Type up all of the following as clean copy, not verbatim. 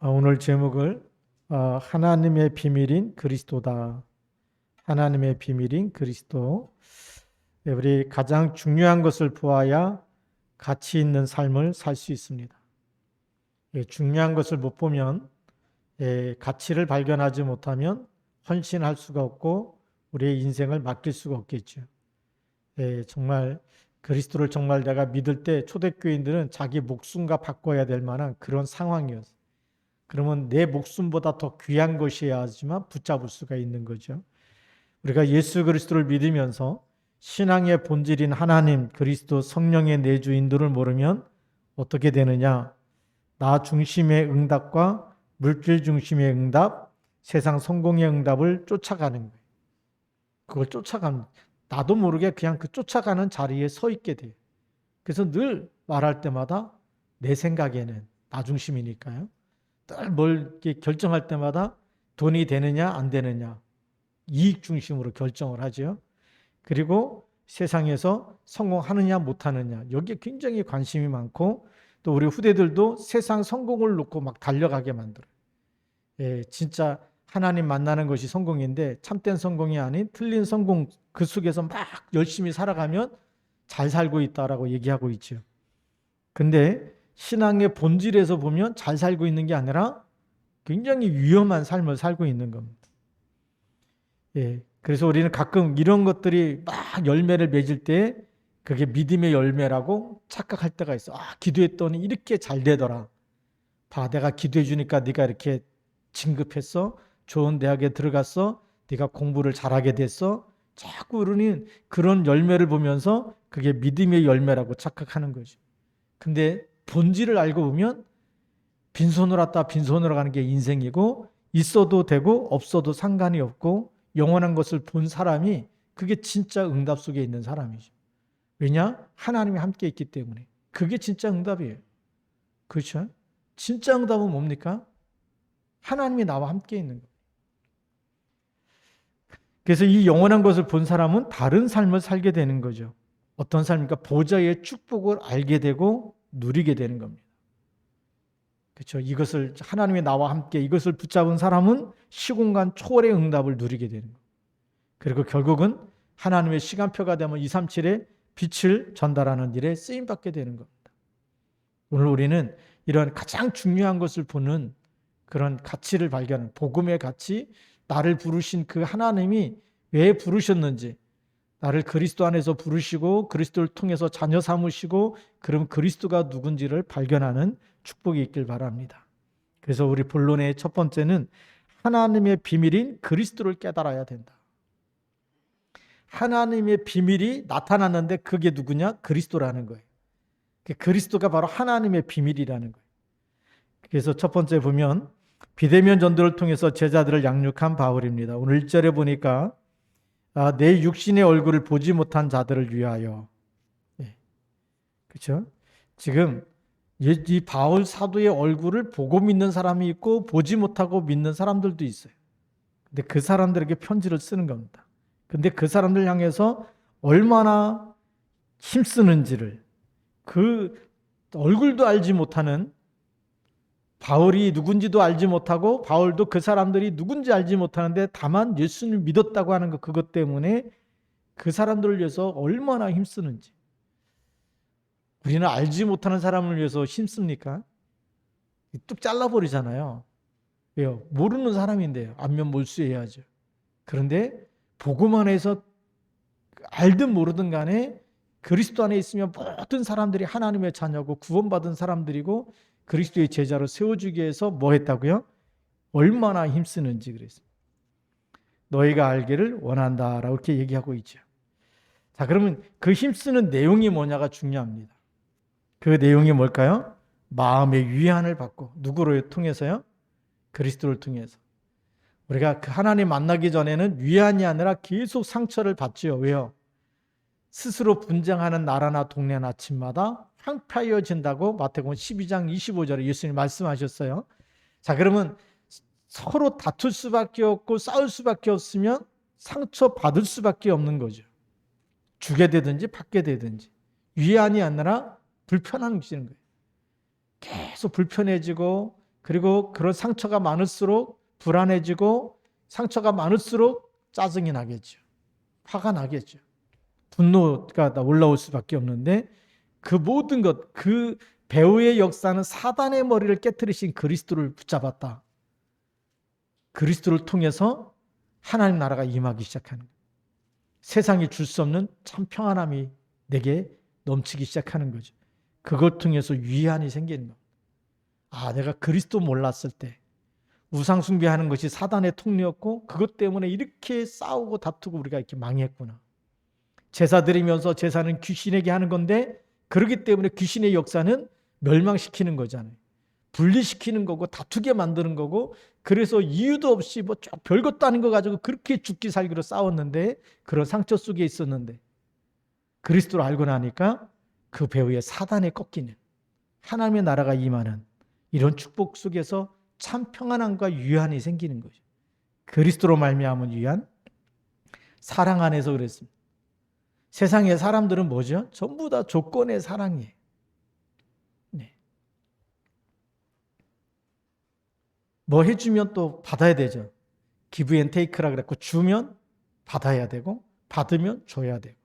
오늘 제목을 하나님의 비밀인 그리스도다. 하나님의 비밀인 그리스도. 우리 가장 중요한 것을 보아야 가치 있는 삶을 살 수 있습니다. 중요한 것을 못 보면, 가치를 발견하지 못하면 헌신할 수가 없고 우리의 인생을 맡길 수가 없겠죠. 정말 그리스도를 정말 내가 믿을 때 초대교인들은 자기 목숨과 바꿔야 될 만한 그런 상황이었어요. 그러면 내 목숨보다 더 귀한 것이어야지만 붙잡을 수가 있는 거죠. 우리가 예수 그리스도를 믿으면서 신앙의 본질인 하나님, 그리스도, 성령의 내주인도를 모르면 어떻게 되느냐? 나 중심의 응답과 물질 중심의 응답, 세상 성공의 응답을 쫓아가는 거예요. 그걸 쫓아가는, 나도 모르게 그냥 그 쫓아가는 자리에 서 있게 돼요. 그래서 늘 말할 때마다 내 생각에는 나 중심이니까요. 늘 뭘 결정할 때마다 돈이 되느냐 안 되느냐 이익 중심으로 결정을 하죠. 그리고 세상에서 성공하느냐 못하느냐 여기에 굉장히 관심이 많고 또 우리 후대들도 세상 성공을 놓고 막 달려가게 만들어요. 진짜 하나님 만나는 것이 성공인데 참된 성공이 아닌 틀린 성공 그 속에서 막 열심히 살아가면 잘 살고 있다라고 얘기하고 있죠. 근데 신앙의 본질에서 보면 잘 살고 있는 게 아니라 굉장히 위험한 삶을 살고 있는 겁니다. 그래서 우리는 가끔 이런 것들이 막 열매를 맺을 때 그게 믿음의 열매라고 착각할 때가 있어. 기도했더니 이렇게 잘 되더라. 봐, 내가 기도해 주니까 네가 이렇게 진급했어. 좋은 대학에 들어갔어. 네가 공부를 잘하게 됐어. 자꾸 우리는 그런 열매를 보면서 그게 믿음의 열매라고 착각하는 거죠. 근데 본질을 알고 보면 빈손으로 왔다 빈손으로 가는 게 인생이고 있어도 되고 없어도 상관이 없고 영원한 것을 본 사람이 그게 진짜 응답 속에 있는 사람이죠. 왜냐? 하나님이 함께 있기 때문에. 그게 진짜 응답이에요. 그렇죠? 진짜 응답은 뭡니까? 하나님이 나와 함께 있는 거예요. 그래서 이 영원한 것을 본 사람은 다른 삶을 살게 되는 거죠. 어떤 삶입니까? 보좌의 축복을 알게 되고 누리게 되는 겁니다. 그렇죠. 이것을 하나님의 나와 함께 이것을 붙잡은 사람은 시공간 초월의 응답을 누리게 되는 거예요. 그리고 결국은 하나님의 시간표가 되면 237의 빛을 전달하는 일에 쓰임받게 되는 겁니다. 오늘 우리는 이런 가장 중요한 것을 보는 그런 가치를 발견하는 복음의 가치, 나를 부르신 그 하나님이 왜 부르셨는지, 나를 그리스도 안에서 부르시고 그리스도를 통해서 자녀 삼으시고 그럼 그리스도가 누군지를 발견하는 축복이 있길 바랍니다. 그래서 우리 본론의 첫 번째는 하나님의 비밀인 그리스도를 깨달아야 된다. 하나님의 비밀이 나타났는데 그게 누구냐? 그리스도라는 거예요. 그리스도가 바로 하나님의 비밀이라는 거예요. 그래서 첫 번째 보면 비대면 전도를 통해서 제자들을 양육한 바울입니다. 오늘 1절에 보니까 내 육신의 얼굴을 보지 못한 자들을 위하여. 그렇죠? 지금 이 바울 사도의 얼굴을 보고 믿는 사람이 있고 보지 못하고 믿는 사람들도 있어요. 근데 그 사람들에게 편지를 쓰는 겁니다. 근데 그 사람들 향해서 얼마나 힘쓰는지를 그 얼굴도 알지 못하는 바울이 누군지도 알지 못하고 바울도 그 사람들이 누군지 알지 못하는데 다만 예수님을 믿었다고 하는 것 그것 때문에 그 사람들을 위해서 얼마나 힘쓰는지. 우리는 알지 못하는 사람을 위해서 힘씁니까? 뚝 잘라버리잖아요. 왜요? 모르는 사람인데요. 안면 몰수해야죠. 그런데 복음 안에서 알든 모르든 간에 그리스도 안에 있으면 모든 사람들이 하나님의 자녀고 구원받은 사람들이고 그리스도의 제자로 세워주기 위해서 뭐 했다고요? 얼마나 힘쓰는지 그랬어요. 너희가 알기를 원한다라고 이렇게 얘기하고 있죠. 자, 그러면 그 힘쓰는 내용이 뭐냐가 중요합니다. 그 내용이 뭘까요? 마음의 위안을 받고 누구를 통해서요? 그리스도를 통해서. 우리가 그 하나님 만나기 전에는 위안이 아니라 계속 상처를 받지요. 왜요? 스스로 분쟁하는 나라나 동네나 집마다 황폐해진다고 마태복음 12장 25절에 예수님이 말씀하셨어요. 자, 그러면 서로 다툴 수밖에 없고 싸울 수밖에 없으면 상처 받을 수밖에 없는 거죠. 주게 되든지 받게 되든지. 위안이 아니라 불편한 것인 거예요. 계속 불편해지고 그리고 그런 상처가 많을수록 불안해지고 상처가 많을수록 짜증이 나겠죠. 화가 나겠죠. 분노가 올라올 수밖에 없는데 그 모든 것, 그 배후의 역사는 사단의 머리를 깨트리신 그리스도를 붙잡았다. 그리스도를 통해서 하나님 나라가 임하기 시작하는 거예요. 세상이 줄 수 없는 참 평안함이 내게 넘치기 시작하는 거죠. 그걸 통해서 위안이 생기는 거예요. 아, 내가 그리스도 몰랐을 때 우상 숭배하는 것이 사단의 통로였고 그것 때문에 이렇게 싸우고 다투고 우리가 이렇게 망했구나. 제사 드리면서 제사는 귀신에게 하는 건데 그렇기 때문에 귀신의 역사는 멸망시키는 거잖아요. 분리시키는 거고 다투게 만드는 거고 그래서 이유도 없이 뭐 별것도 아닌 거 가지고 그렇게 죽기 살기로 싸웠는데 그런 상처 속에 있었는데 그리스도를 알고 나니까 그 배후에 사단에 꺾이는 하나님의 나라가 임하는 이런 축복 속에서 참 평안함과 위안이 생기는 거죠. 그리스도로 말미암은 위안, 사랑 안에서 그랬습니다. 세상의 사람들은 뭐죠? 전부 다 조건의 사랑이에요. 네. 뭐 해주면 또 받아야 되죠. give and take라 그랬고 주면 받아야 되고 받으면 줘야 되고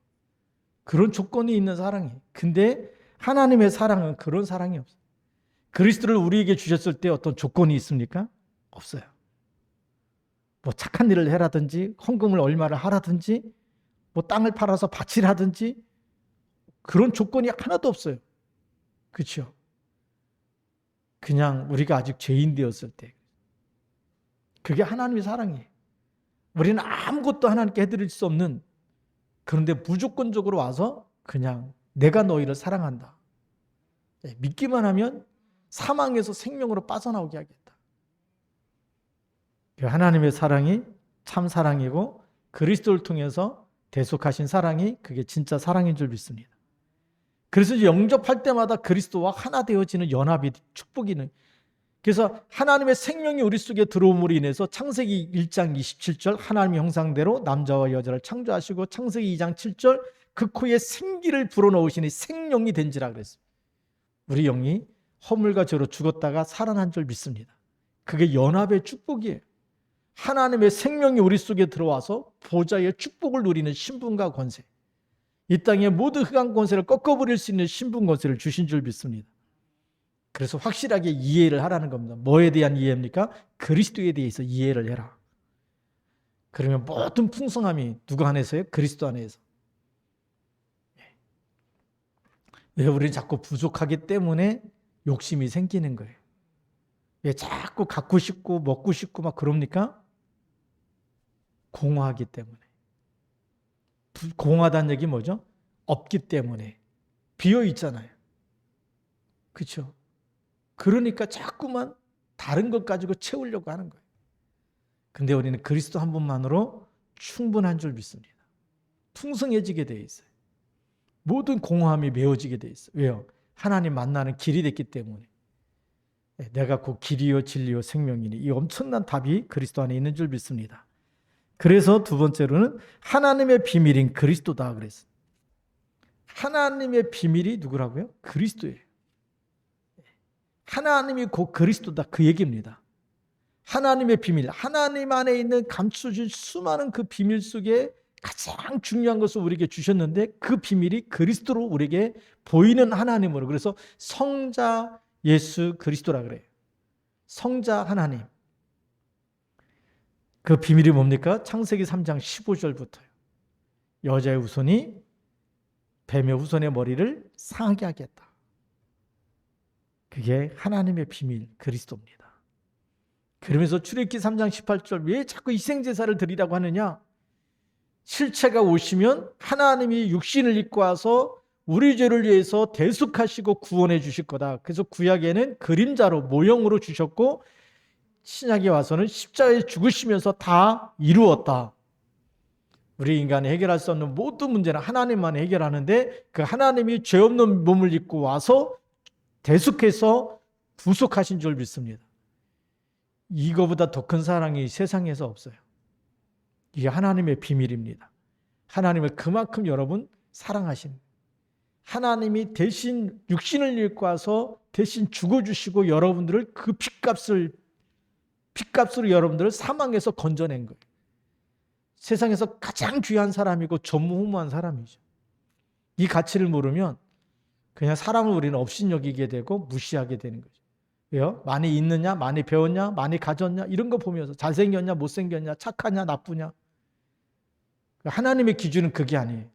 그런 조건이 있는 사랑이에요. 근데 하나님의 사랑은 그런 사랑이 없어요. 그리스도를 우리에게 주셨을 때 어떤 조건이 있습니까? 없어요. 뭐 착한 일을 해라든지 헌금을 얼마를 하라든지 뭐 땅을 팔아서 바치라든지 그런 조건이 하나도 없어요. 그렇죠? 그냥 우리가 아직 죄인 되었을 때 그게 하나님의 사랑이에요. 우리는 아무것도 하나님께 해드릴 수 없는 그런데 무조건적으로 와서 그냥 내가 너희를 사랑한다. 믿기만 하면 사망에서 생명으로 빠져나오게 하겠다. 하나님의 사랑이 참 사랑이고 그리스도를 통해서 대속하신 사랑이 그게 진짜 사랑인 줄 믿습니다. 그래서 영접할 때마다 그리스도와 하나 되어지는 연합이 축복이는 그래서 하나님의 생명이 우리 속에 들어옴으로 인해서 창세기 1장 27절 하나님의 형상대로 남자와 여자를 창조하시고 창세기 2장 7절 그 코에 생기를 불어넣으시니 생명이 된지라 그랬습니다. 우리 영이 허물과 죄로 죽었다가 살아난 줄 믿습니다. 그게 연합의 축복이에요. 하나님의 생명이 우리 속에 들어와서 보좌의 축복을 누리는 신분과 권세, 이 땅의 모든 흑암 권세를 꺾어버릴 수 있는 신분 권세를 주신 줄 믿습니다. 그래서 확실하게 이해를 하라는 겁니다. 뭐에 대한 이해입니까? 그리스도에 대해서 이해를 해라. 그러면 모든 풍성함이 누구 안에서요? 그리스도 안에서. 왜 우리는 자꾸 부족하기 때문에 욕심이 생기는 거예요. 왜 자꾸 갖고 싶고 먹고 싶고 막 그럽니까? 공허하기 때문에. 공허하다는 얘기 뭐죠? 없기 때문에. 비어 있잖아요. 그렇죠? 그러니까 자꾸만 다른 것 가지고 채우려고 하는 거예요. 근데 우리는 그리스도 한 분만으로 충분한 줄 믿습니다. 풍성해지게 돼 있어요. 모든 공허함이 메워지게 돼 있어요. 왜요? 하나님 만나는 길이 됐기 때문에. 내가 곧 길이요 진리요 생명이니 이 엄청난 답이 그리스도 안에 있는 줄 믿습니다. 그래서 두 번째로는 하나님의 비밀인 그리스도다 그랬어요. 하나님의 비밀이 누구라고요? 그리스도예요. 하나님이 곧 그리스도다 그 얘기입니다. 하나님의 비밀, 하나님 안에 있는 감춰진 수많은 그 비밀 속에 가장 중요한 것을 우리에게 주셨는데 그 비밀이 그리스도로 우리에게 보이는 하나님으로. 그래서 성자 예수 그리스도라 그래요. 성자 하나님. 그 비밀이 뭡니까? 창세기 3장 15절부터요. 여자의 후손이 뱀의 후손의 머리를 상하게 하겠다. 그게 하나님의 비밀 그리스도입니다. 그러면서 출애굽기 3장 18절 왜 자꾸 희생제사를 드리라고 하느냐? 실체가 오시면 하나님이 육신을 입고 와서 우리 죄를 위해서 대속하시고 구원해 주실 거다. 그래서 구약에는 그림자로 모형으로 주셨고 신약에 와서는 십자가에 죽으시면서 다 이루었다. 우리 인간이 해결할 수 없는 모든 문제는 하나님만 해결하는데 그 하나님이 죄 없는 몸을 입고 와서 대속해서 구속하신 줄 믿습니다. 이거보다 더 큰 사랑이 세상에서 없어요. 이게 하나님의 비밀입니다. 하나님을 그만큼 여러분 사랑하신 하나님이 대신 육신을 입고 와서 대신 죽어주시고 여러분들을 그 핏값으로 여러분들을 사망에서 건져낸 거예요. 세상에서 가장 귀한 사람이고 전무후무한 사람이죠. 이 가치를 모르면 그냥 사람을 우리는 업신여기게 되고 무시하게 되는 거죠. 왜요? 많이 있느냐, 많이 배웠냐, 많이 가졌냐 이런 거 보면서 잘생겼냐, 못생겼냐, 착하냐, 나쁘냐. 하나님의 기준은 그게 아니에요.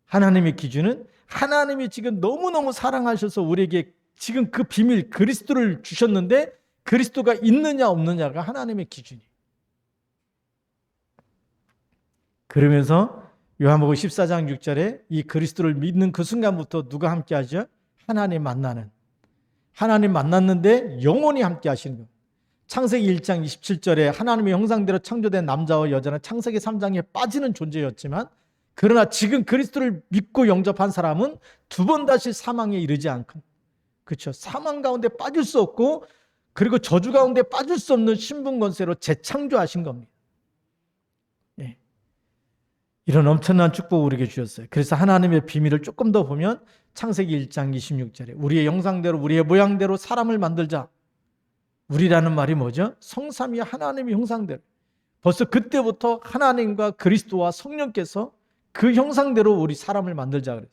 하나님의 기준은 하나님이 지금 너무너무 사랑하셔서 우리에게 지금 그 비밀 그리스도를 주셨는데 그리스도가 있느냐 없느냐가 하나님의 기준이에요. 그러면서 요한복음 14장 6절에 이 그리스도를 믿는 그 순간부터 누가 함께 하죠? 하나님 만났는데 영원히 함께 하시는 거예요. 창세기 1장 27절에 하나님의 형상대로 창조된 남자와 여자는 창세기 3장에 빠지는 존재였지만 그러나 지금 그리스도를 믿고 영접한 사람은 두 번 다시 사망에 이르지 않고, 그렇죠? 사망 가운데 빠질 수 없고 그리고 저주 가운데 빠질 수 없는 신분권세로 재창조하신 겁니다. 예. 이런 엄청난 축복을 우리에게 주셨어요. 그래서 하나님의 비밀을 조금 더 보면 창세기 1장 26절에 우리의 형상대로 우리의 모양대로 사람을 만들자. 우리라는 말이 뭐죠? 성삼위 하나님의 형상대로. 벌써 그때부터 하나님과 그리스도와 성령께서 그 형상대로 우리 사람을 만들자 그랬어요.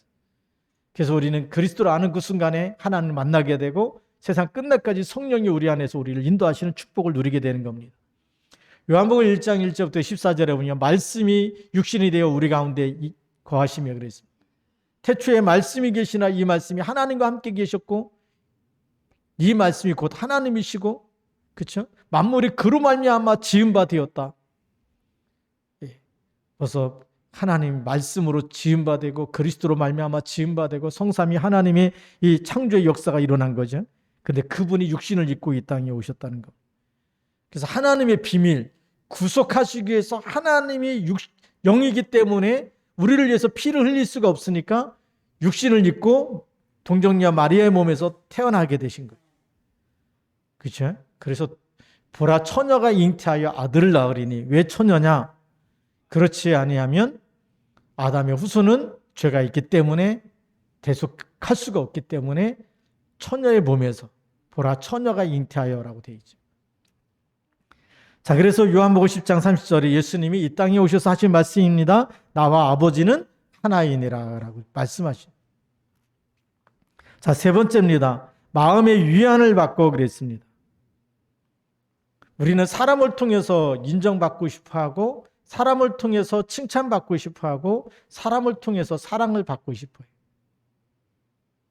그래서 우리는 그리스도를 아는 그 순간에 하나님을 만나게 되고 세상 끝날까지 성령이 우리 안에서 우리를 인도하시는 축복을 누리게 되는 겁니다. 요한복음 1장 1절부터 14절에 보면 말씀이 육신이 되어 우리 가운데 거하시며 그랬습니다. 태초에 말씀이 계시나 이 말씀이 하나님과 함께 계셨고 이 말씀이 곧 하나님이시고, 그렇죠? 만물이 그로 말미암아 지은 바 되었다. 예. 벌써 하나님 말씀으로 지은 바 되고 그리스도로 말미암아 지은 바 되고 성삼위 하나님의 이 창조의 역사가 일어난 거죠. 근데 그분이 육신을 입고 이 땅에 오셨다는 것. 그래서 하나님의 비밀, 구속하시기 위해서 하나님이 영이기 때문에 우리를 위해서 피를 흘릴 수가 없으니까 육신을 입고 동정녀 마리아의 몸에서 태어나게 되신 거예요. 그렇죠? 그래서 보라 처녀가 잉태하여 아들을 낳으리니 왜 처녀냐? 그렇지 아니하면 아담의 후손은 죄가 있기 때문에 대속할 수가 없기 때문에 처녀의 몸에서 보라 처녀가 잉태하여라고 되어 있죠. 자, 그래서 요한복음 10장 30절에 예수님이 이 땅에 오셔서 하신 말씀입니다. 나와 아버지는 하나이니라 라고 말씀하신. 자, 세 번째입니다. 마음의 위안을 받고 그랬습니다. 우리는 사람을 통해서 인정받고 싶어하고 사람을 통해서 칭찬받고 싶어하고 사람을 통해서 사랑을 받고 싶어요.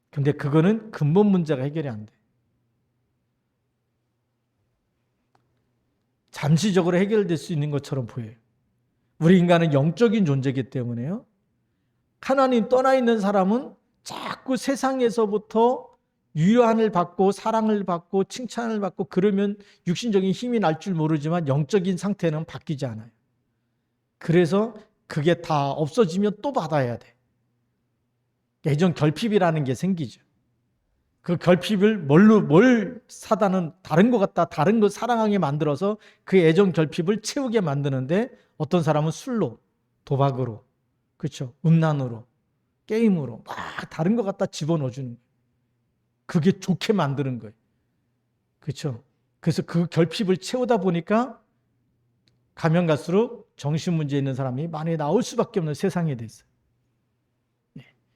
근데 그거는 근본 문제가 해결이 안 돼. 잠시적으로 해결될 수 있는 것처럼 보여요. 우리 인간은 영적인 존재이기 때문에요. 하나님 떠나 있는 사람은 자꾸 세상에서부터 위안을 받고 사랑을 받고 칭찬을 받고 그러면 육신적인 힘이 날 줄 모르지만 영적인 상태는 바뀌지 않아요. 그래서 그게 다 없어지면 또 받아야 돼. 애정 결핍이라는 게 생기죠. 그 결핍을 뭘 사단은 다른 것 같다, 다른 거 사랑하게 만들어서 그 애정 결핍을 채우게 만드는데 어떤 사람은 술로, 도박으로, 그렇죠? 음란으로, 게임으로 막 다른 것 갖다 집어넣어주는 거예요. 그게 좋게 만드는 거예요. 그렇죠? 그래서 그 결핍을 채우다 보니까 가면 갈수록 정신 문제 있는 사람이 많이 나올 수밖에 없는 세상이 됐어요.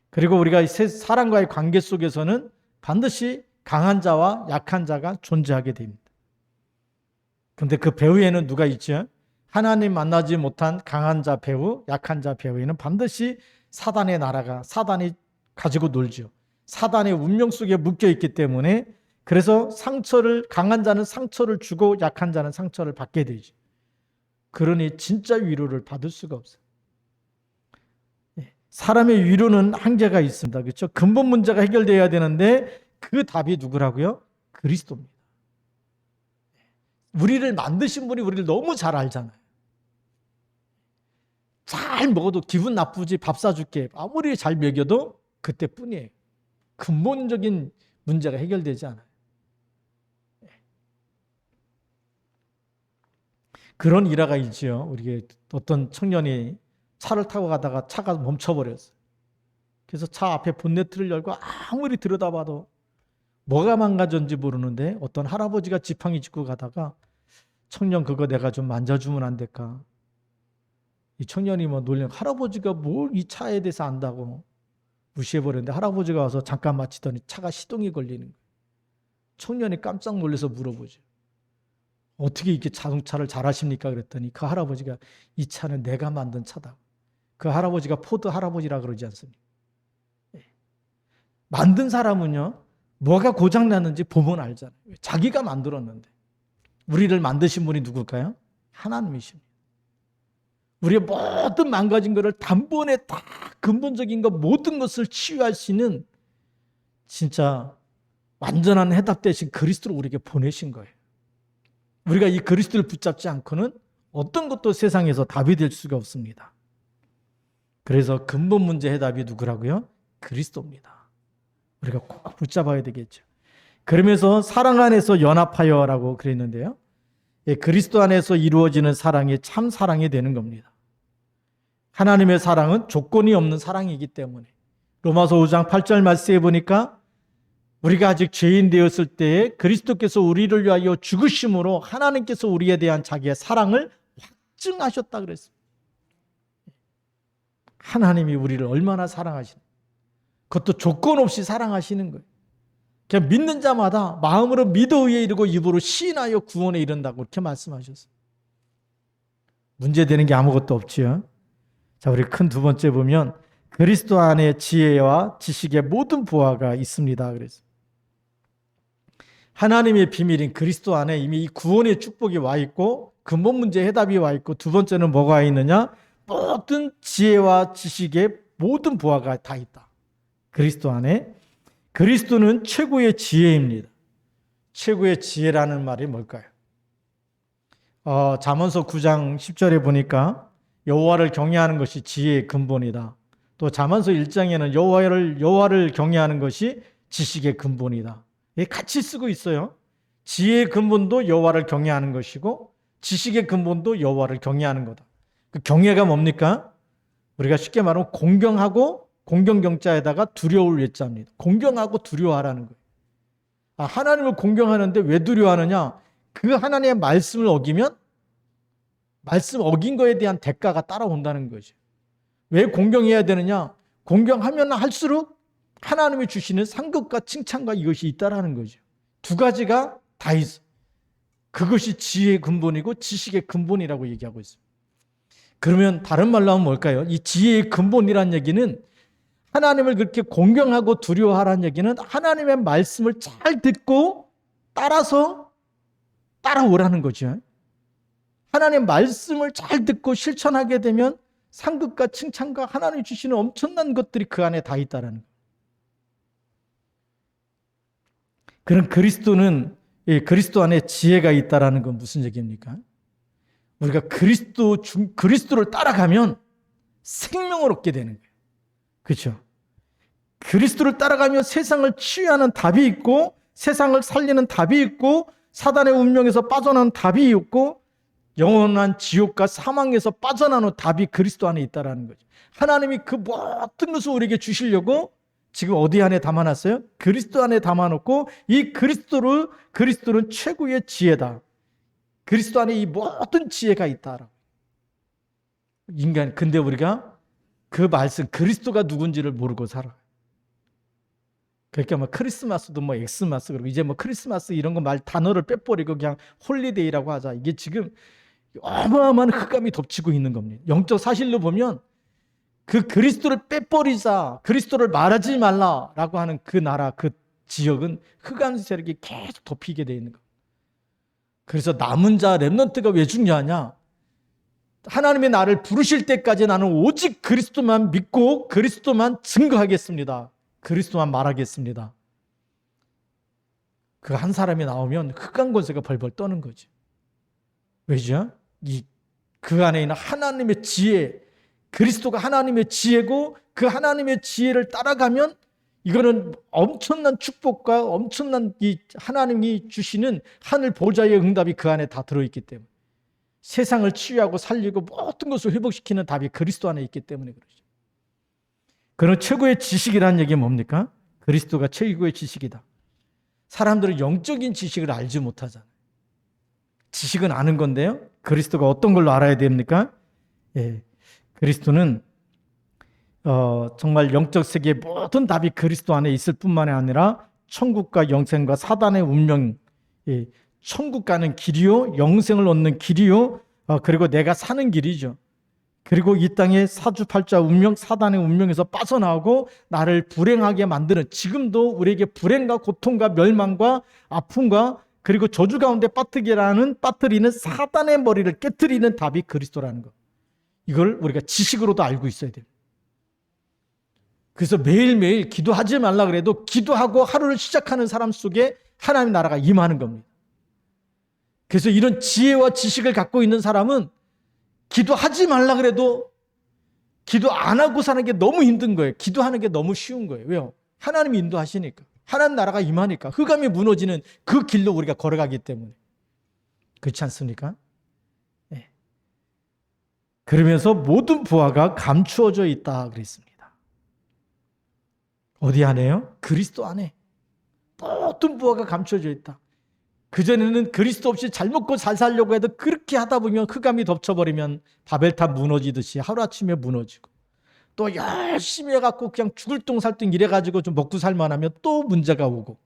그리고 우리가 사람과의 관계 속에서는 반드시 강한 자와 약한 자가 존재하게 됩니다. 그런데 그 배후에는 누가 있죠? 하나님 만나지 못한 강한 자 배후, 약한 자 배후에는 반드시 사단의 나라가 사단이 가지고 놀죠. 사단의 운명 속에 묶여 있기 때문에 그래서 강한 자는 상처를 주고 약한 자는 상처를 받게 되죠. 그러니 진짜 위로를 받을 수가 없어요. 사람의 위로는 한계가 있습니다. 그렇죠? 근본 문제가 해결돼야 되는데 그 답이 누구라고요? 그리스도입니다. 우리를 만드신 분이 우리를 너무 잘 알잖아요. 잘 먹어도 기분 나쁘지 밥 사줄게. 아무리 잘 먹여도 그때뿐이에요. 근본적인 문제가 해결되지 않아요. 그런 일화가 있지요. 우리 어떤 청년이 차를 타고 가다가 차가 멈춰버렸어요. 그래서 차 앞에 본네트를 열고 아무리 들여다봐도 뭐가 망가졌는지 모르는데 어떤 할아버지가 지팡이 짚고 가다가 청년 그거 내가 좀 만져주면 안 될까? 이 청년이 뭐 놀려 할아버지가 뭘 이 차에 대해서 안다고 무시해버렸는데 할아버지가 와서 잠깐 마치더니 차가 시동이 걸리는 거예요. 청년이 깜짝 놀라서 물어보죠. 어떻게 이렇게 자동차를 잘 하십니까? 그랬더니 그 할아버지가 이 차는 내가 만든 차다. 그 할아버지가 포드 할아버지라 그러지 않습니까? 만든 사람은요, 뭐가 고장났는지 보면 알잖아요. 자기가 만들었는데. 우리를 만드신 분이 누굴까요? 하나님이십니다. 우리의 모든 망가진 것을 단번에 다 근본적인 것 모든 것을 치유할 수 있는 진짜 완전한 해답 대신 그리스도를 우리에게 보내신 거예요. 우리가 이 그리스도를 붙잡지 않고는 어떤 것도 세상에서 답이 될 수가 없습니다. 그래서 근본 문제 해답이 누구라고요? 그리스도입니다. 우리가 꼭 붙잡아야 되겠죠. 그러면서 사랑 안에서 연합하여라고 그랬는데요. 그리스도 안에서 이루어지는 사랑이 참 사랑이 되는 겁니다. 하나님의 사랑은 조건이 없는 사랑이기 때문에 로마서 5장 8절 말씀에 보니까 우리가 아직 죄인 되었을 때에 그리스도께서 우리를 위하여 죽으심으로 하나님께서 우리에 대한 자기의 사랑을 확증하셨다 그랬습니다. 하나님이 우리를 얼마나 사랑하시는, 그것도 조건 없이 사랑하시는 거예요. 그냥 믿는 자마다 마음으로 믿어 의에 이르고 입으로 시인하여 구원에 이른다고 이렇게 말씀하셨어요. 문제되는 게 아무것도 없지요. 자, 우리 큰 두 번째 보면 그리스도 안에 지혜와 지식의 모든 보화가 있습니다. 그래서 하나님의 비밀인 그리스도 안에 이미 이 구원의 축복이 와 있고 근본 문제 해답이 와 있고, 두 번째는 뭐가 와 있느냐? 모든 지혜와 지식의 모든 보화가 다 있다. 그리스도 안에. 그리스도는 최고의 지혜입니다. 최고의 지혜라는 말이 뭘까요? 잠언서 9장 10절에 보니까 여호와를 경외하는 것이 지혜의 근본이다. 또 잠언서 1장에는 여호와를 경외하는 것이 지식의 근본이다. 같이 쓰고 있어요. 지혜의 근본도 여호와를 경외하는 것이고 지식의 근본도 여호와를 경외하는 거다. 그 경외가 뭡니까? 우리가 쉽게 말하면 공경하고 공경경자에다가 두려울 외자입니다. 공경하고 두려워하라는 거예요. 하나님을 공경하는데 왜 두려워하느냐? 그 하나님의 말씀을 어기면 말씀 어긴 거에 대한 대가가 따라온다는 거죠. 왜 공경해야 되느냐? 공경하면 할수록 하나님이 주시는 상급과 칭찬과 이것이 있다라는 거죠. 두 가지가 다 있어. 그것이 지혜의 근본이고 지식의 근본이라고 얘기하고 있습니다. 그러면 다른 말로 하면 뭘까요? 이 지혜의 근본이라는 얘기는 하나님을 그렇게 공경하고 두려워하라는 얘기는 하나님의 말씀을 잘 듣고 따라서 따라오라는 거죠. 하나님의 말씀을 잘 듣고 실천하게 되면 상급과 칭찬과 하나님이 주시는 엄청난 것들이 그 안에 다 있다라는 거예요. 그런 그리스도 안에 지혜가 있다라는 건 무슨 얘기입니까? 우리가 그리스도를 따라가면 생명을 얻게 되는 거예요. 그렇죠? 그리스도를 따라가면 세상을 치유하는 답이 있고 세상을 살리는 답이 있고 사단의 운명에서 빠져나오는 답이 있고 영원한 지옥과 사망에서 빠져나오는 답이 그리스도 안에 있다는 거죠. 하나님이 그 모든 것을 우리에게 주시려고 지금 어디 안에 담아놨어요? 그리스도 안에 담아놓고 이 그리스도는 최고의 지혜다. 그리스도 안에 이 모든 지혜가 있다. 근데 우리가 그 말씀, 그리스도가 누군지를 모르고 살아요. 그러니까 크리스마스도 엑스마스, 그리고 이제 크리스마스 이런 거 단어를 빼버리고 그냥 홀리데이라고 하자. 이게 지금 어마어마한 흑암이 덮치고 있는 겁니다. 영적 사실로 보면 그 그리스도를 빼버리자, 그리스도를 말하지 말라라고 하는 그 나라, 그 지역은 흑암 세력이 계속 덮이게 되어 있는 겁니다. 그래서 남은 자, 렘넌트가 왜 중요하냐? 하나님의 나를 부르실 때까지 나는 오직 그리스도만 믿고 그리스도만 증거하겠습니다. 그리스도만 말하겠습니다. 그 한 사람이 나오면 흑암 권세가 벌벌 떠는 거죠. 왜죠? 그 안에 있는 하나님의 지혜, 그리스도가 하나님의 지혜고 그 하나님의 지혜를 따라가면 이거는 엄청난 축복과 엄청난 이 하나님이 주시는 하늘 보좌의 응답이 그 안에 다 들어있기 때문에 세상을 치유하고 살리고 모든 것을 회복시키는 답이 그리스도 안에 있기 때문에 그러죠. 그런 최고의 지식이라는 얘기가 뭡니까? 그리스도가 최고의 지식이다. 사람들은 영적인 지식을 알지 못하잖아요. 지식은 아는 건데요. 그리스도가 어떤 걸로 알아야 됩니까? 예, 그리스도는 정말 영적 세계의 모든 답이 그리스도 안에 있을 뿐만이 아니라 천국과 영생과 사단의 운명, 예, 천국 가는 길이요, 영생을 얻는 길이요, 그리고 내가 사는 길이죠. 그리고 이 땅의 사주팔자 운명, 사단의 운명에서 빠져나오고 나를 불행하게 만드는, 지금도 우리에게 불행과 고통과 멸망과 아픔과 그리고 저주 가운데 빠뜨리는 사단의 머리를 깨뜨리는 답이 그리스도라는 것. 이걸 우리가 지식으로도 알고 있어야 돼요. 그래서 매일매일 기도하지 말라 그래도 기도하고 하루를 시작하는 사람 속에 하나님의 나라가 임하는 겁니다. 그래서 이런 지혜와 지식을 갖고 있는 사람은 기도하지 말라 그래도 기도 안 하고 사는 게 너무 힘든 거예요. 기도하는 게 너무 쉬운 거예요. 왜요? 하나님이 인도하시니까. 하나님 나라가 임하니까. 흑암이 무너지는 그 길로 우리가 걸어가기 때문에. 그렇지 않습니까? 네. 그러면서 모든 부하가 감추어져 있다 그랬습니다. 어디 안에요? 그리스도 안에. 모든 부하가 감추어져 있다. 그전에는 그리스도 없이 잘 먹고 잘 살려고 해도 그렇게 하다 보면 흑암이 덮쳐버리면 바벨탑 무너지듯이 하루아침에 무너지고, 또 열심히 해갖고 그냥 죽을 똥살똥 이래가지고 좀 먹고 살만하면 또 문제가 오고,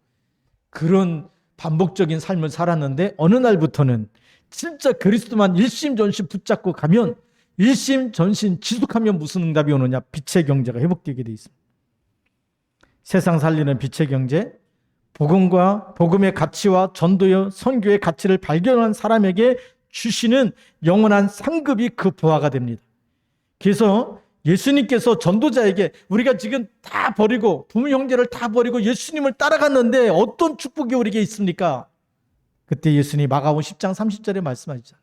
그런 반복적인 삶을 살았는데 어느 날부터는 진짜 그리스도만 일심전심 붙잡고 가면, 일심전심 지속하면 무슨 응답이 오느냐? 빛의 경제가 회복되게 돼 있습니다. 세상 살리는 빛의 경제, 복음과 복음의 가치와 전도여 선교의 가치를 발견한 사람에게 주시는 영원한 상급이 그 부하가 됩니다. 그래서 예수님께서 전도자에게 우리가 지금 다 버리고 부모 형제를 다 버리고 예수님을 따라갔는데 어떤 축복이 우리에게 있습니까? 그때 예수님이 마가복음 10장 30절에 말씀하시잖아요.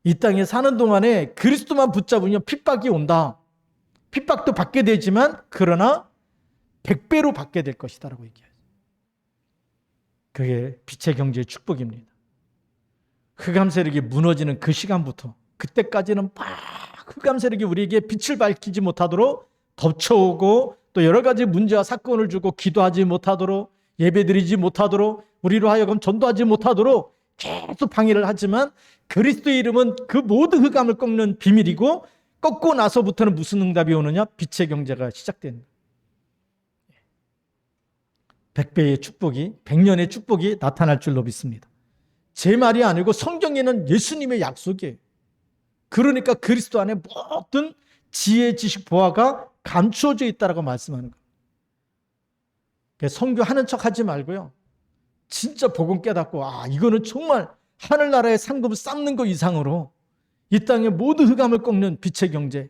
이 땅에 사는 동안에 그리스도만 붙잡으면 핍박이 온다. 핍박도 받게 되지만 그러나 100배로 받게 될 것이다라고 얘기해요. 그게 빛의 경제의 축복입니다. 흑암 세력이 무너지는 그 시간부터 그때까지는 막 흑암 세력이 우리에게 빛을 밝히지 못하도록 덮쳐오고, 또 여러 가지 문제와 사건을 주고 기도하지 못하도록, 예배드리지 못하도록, 우리로 하여금 전도하지 못하도록 계속 방해를 하지만, 그리스도의 이름은 그 모든 흑암을 꺾는 비밀이고, 꺾고 나서부터는 무슨 응답이 오느냐? 빛의 경제가 시작됩니다. 100배의 축복이, 100년의 축복이 나타날 줄로 믿습니다. 제 말이 아니고 성경에는 예수님의 약속이에요. 그러니까 그리스도 안에 모든 지혜, 지식, 보화가 감추어져 있다라고 말씀하는 거예요. 선교하는 척 하지 말고요. 진짜 복음 깨닫고, 이거는 정말 하늘나라의 상급을 쌓는 것 이상으로 이 땅의 모든 흑암을 꺾는 빛의 경제,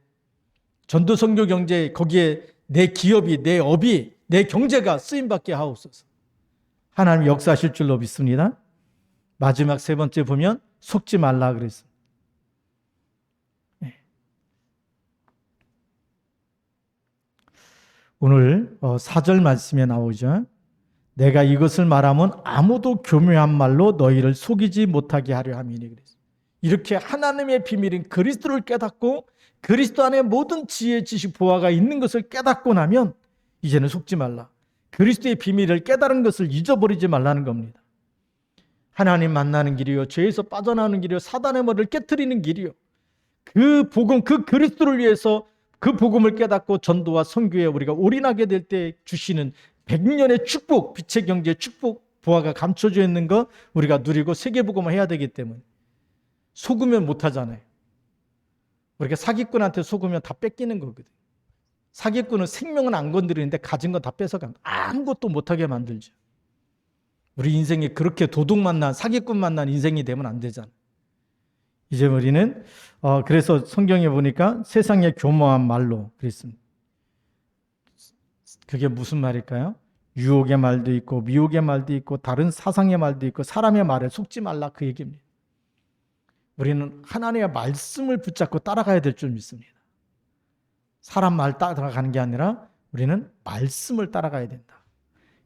전도 선교 경제, 거기에 내 기업이, 내 업이, 내 경제가 쓰임받게 하옵소서. 하나님 역사하실 줄로 믿습니다. 마지막 세 번째 보면 속지 말라 그랬습니다. 오늘 4절 말씀에 나오죠. 내가 이것을 말하면 아무도 교묘한 말로 너희를 속이지 못하게 하려 함이니 그랬어요. 이렇게 하나님의 비밀인 그리스도를 깨닫고 그리스도 안에 모든 지혜, 지식, 보화가 있는 것을 깨닫고 나면 이제는 속지 말라. 그리스도의 비밀을 깨달은 것을 잊어버리지 말라는 겁니다. 하나님 만나는 길이요, 죄에서 빠져나오는 길이요, 사단의 머리를 깨트리는 길이요, 그 복음, 그 그리스도를 위해서 그 복음을 깨닫고 전도와 선교에 우리가 올인하게 될 때 주시는 100년의 축복, 빛의 경제의 축복, 부하가 감춰져 있는 거 우리가 누리고 세계복음을 해야 되기 때문에. 속으면 못하잖아요. 우리가 사기꾼한테 속으면 다 뺏기는 거거든. 사기꾼은 생명은 안 건드리는데 가진 건 다 뺏어가 아무것도 못하게 만들죠. 우리 인생이 그렇게 도둑 만난, 사기꾼 만난 인생이 되면 안 되잖아. 이제 우리는 그래서 성경에 보니까 세상의 교모한 말로 그랬습니다. 그게 무슨 말일까요? 유혹의 말도 있고 미혹의 말도 있고 다른 사상의 말도 있고 사람의 말에 속지 말라, 그 얘기입니다. 우리는 하나님의 말씀을 붙잡고 따라가야 될 줄 믿습니다. 사람 말 따라가는 게 아니라 우리는 말씀을 따라가야 된다.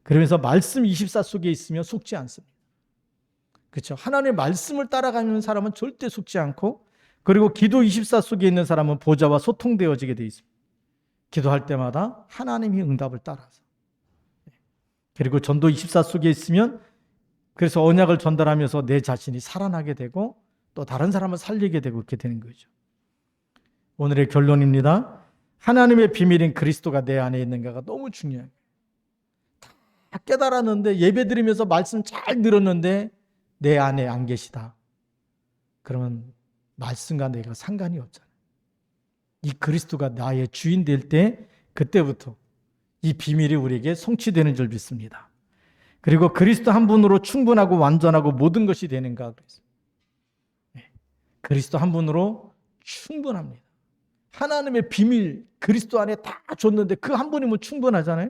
그러면서 말씀 24 속에 있으면 속지 않습니다. 그렇죠? 하나님의 말씀을 따라가는 사람은 절대 속지 않고, 그리고 기도 24 속에 있는 사람은 보좌와 소통되어지게 되어 있습니다. 기도할 때마다 하나님이 응답을 따라서. 그리고 전도 24 속에 있으면 그래서 언약을 전달하면서 내 자신이 살아나게 되고 또 다른 사람을 살리게 되고 그렇게 되는 거죠. 오늘의 결론입니다. 하나님의 비밀인 그리스도가 내 안에 있는가가 너무 중요해요. 다 깨달았는데 예배드리면서 말씀 잘 들었는데 내 안에 안 계시다. 그러면 말씀과 내가 상관이 없잖아요. 이 그리스도가 나의 주인 될 때 그때부터 이 비밀이 우리에게 성취되는 줄 믿습니다. 그리고 그리스도 한 분으로 충분하고 완전하고 모든 것이 되는가 그랬어요. 그리스도 한 분으로 충분합니다. 하나님의 비밀 그리스도 안에 다 줬는데 그 한 분이면 충분하잖아요.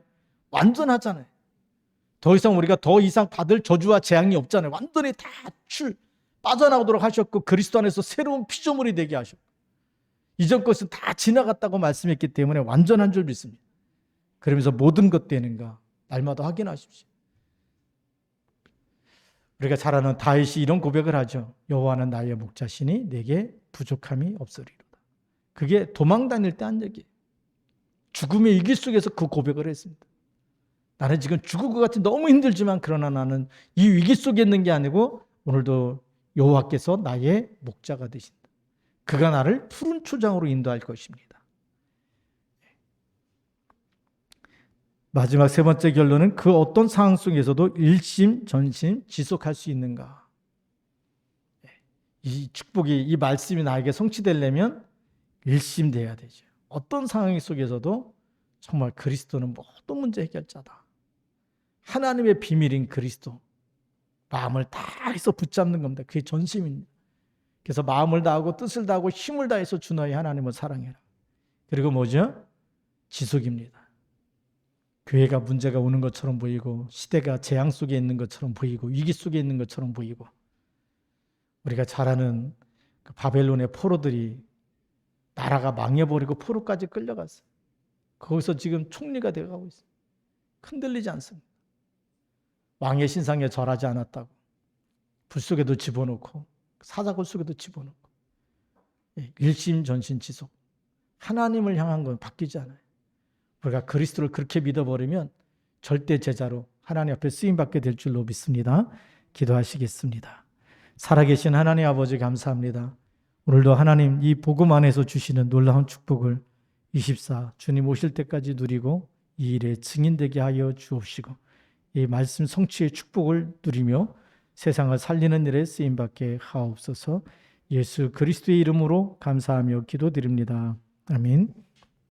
완전하잖아요. 더 이상 우리가 더 이상 받을 저주와 재앙이 없잖아요. 완전히 다 빠져나오도록 하셨고 그리스도 안에서 새로운 피조물이 되게 하셨고 이전 것은 다 지나갔다고 말씀했기 때문에 완전한 줄 믿습니다. 그러면서 모든 것 되는가 날마다 확인하십시오. 우리가 잘 아는 다윗이 이런 고백을 하죠. 여호와는 나의 목자시니 내게 부족함이 없으리로다. 그게 도망 다닐 때 한 얘기예요. 죽음의 위기 속에서 그 고백을 했습니다. 나는 지금 죽을 것 같이 너무 힘들지만 그러나 나는 이 위기 속에 있는 게 아니고 오늘도 여호와께서 나의 목자가 되신다. 그가 나를 푸른 초장으로 인도할 것입니다. 마지막 세 번째 결론은 그 어떤 상황 속에서도 일심전심 지속할 수 있는가. 이 축복이 이 말씀이 나에게 성취되려면 일심돼야 되죠. 어떤 상황 속에서도 정말 그리스도는 모든 문제 해결자다. 하나님의 비밀인 그리스도 마음을 다해서 붙잡는 겁니다. 그게 전심입니다. 그래서 마음을 다하고 뜻을 다하고 힘을 다해서 주 너의 하나님을 사랑해라. 그리고 뭐죠? 지속입니다. 교회가 문제가 오는 것처럼 보이고 시대가 재앙 속에 있는 것처럼 보이고 위기 속에 있는 것처럼 보이고 우리가 잘 아는 그 바벨론의 포로들이 나라가 망해버리고 포로까지 끌려갔어요. 거기서 지금 총리가 되어가고 있어요. 흔들리지 않습니다. 왕의 신상에 절하지 않았다고 불 속에도 집어넣고 사자굴 속에도 집어넣고 일심전심지속 하나님을 향한 건 바뀌지 않아요. 우리가 그리스도를 그렇게 믿어버리면 절대 제자로 하나님 앞에 쓰임받게 될 줄로 믿습니다. 기도하시겠습니다. 살아계신 하나님 아버지 감사합니다. 오늘도 하나님 이 복음 안에서 주시는 놀라운 축복을 24 주님 오실 때까지 누리고 이 일에 증인되게 하여 주옵시고 이 말씀 성취의 축복을 누리며 세상을 살리는 일에 쓰임받게 하옵소서. 예수 그리스도의 이름으로 감사하며 기도드립니다. 아멘.